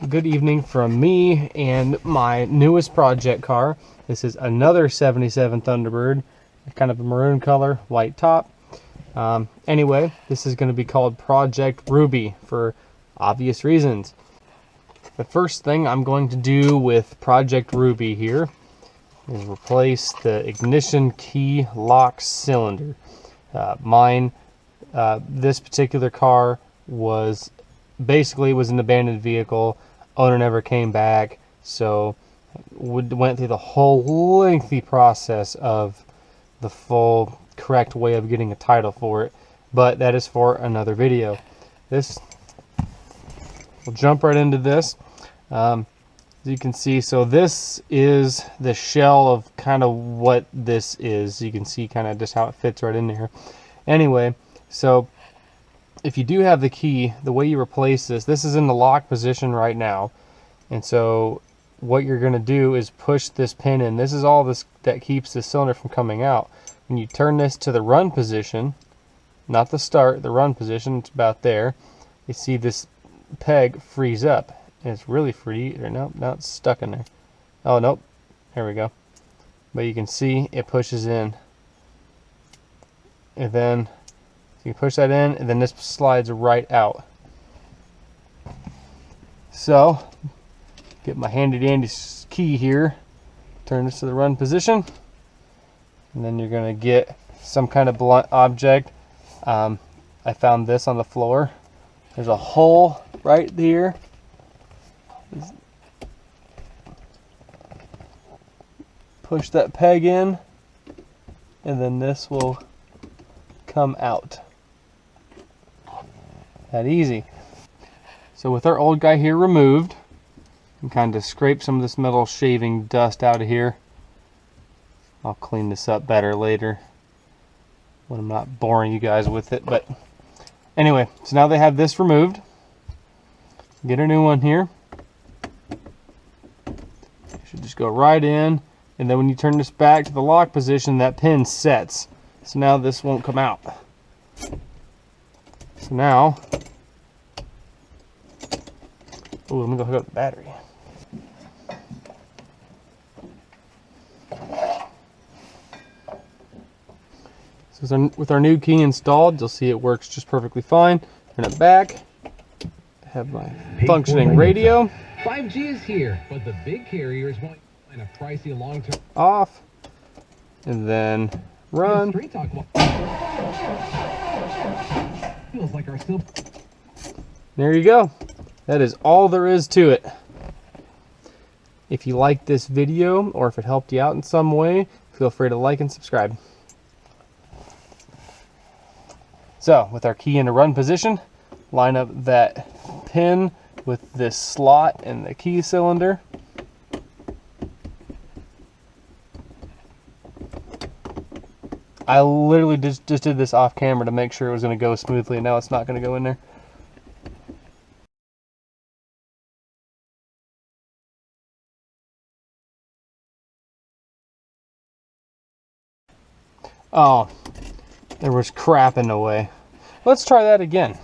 Good evening from me and my newest project car. This is another 77 Thunderbird, kind of a maroon color, white top. Anyway, this is going to be called Project Ruby for obvious reasons. The first thing I'm going to do with Project Ruby here is replace the ignition key lock cylinder. This particular car was an abandoned vehicle. Owner never came back, so went through the whole lengthy process of the full correct way of getting a title for it, but that is for another video. We'll jump right into this. As you can see, so this is the shell of kind of what this is. You can see kind of just how it fits right in there. Anyway, so if you do have the key, the way you replace this is in the lock position right now. And so what you're going to do is push this pin in. This is all this that keeps the cylinder from coming out. When you turn this to the run position, not the start, the run position, it's about there. You see this peg freeze up. And it's really free. Nope, now it's stuck in there. Oh, nope. There we go. But you can see it pushes in. And then you push that in, and then this slides right out. So, get my handy dandy key here, turn this to the run position, and then you're going to get some kind of blunt object. I found this on the floor. There's a hole right there. Push that peg in, and then this will come out. That easy. So with our old guy here removed, and kind of scrape some of this metal shaving dust out of here. I'll clean this up better later when I'm not boring you guys with it. But anyway, so now they have this removed. Get a new one here. Should just go right in, and then when you turn this back to the lock position, that pin sets. So now this won't come out. So now, let me go hook up the battery. So with our new key installed, you'll see it works just perfectly fine. Turn it back. I have my functioning radio. 5G is here, but the big carriers want a pricey long-term off, and then run. Street talk feels like our still. There you go. That is all there is to it. If you liked this video, or if it helped you out in some way, feel free to like and subscribe. So, with our key in the run position, line up that pin with this slot in the key cylinder. I literally just did this off camera to make sure it was going to go smoothly, and now it's not going to go in there. Oh, there was crap in the way. Let's try that again.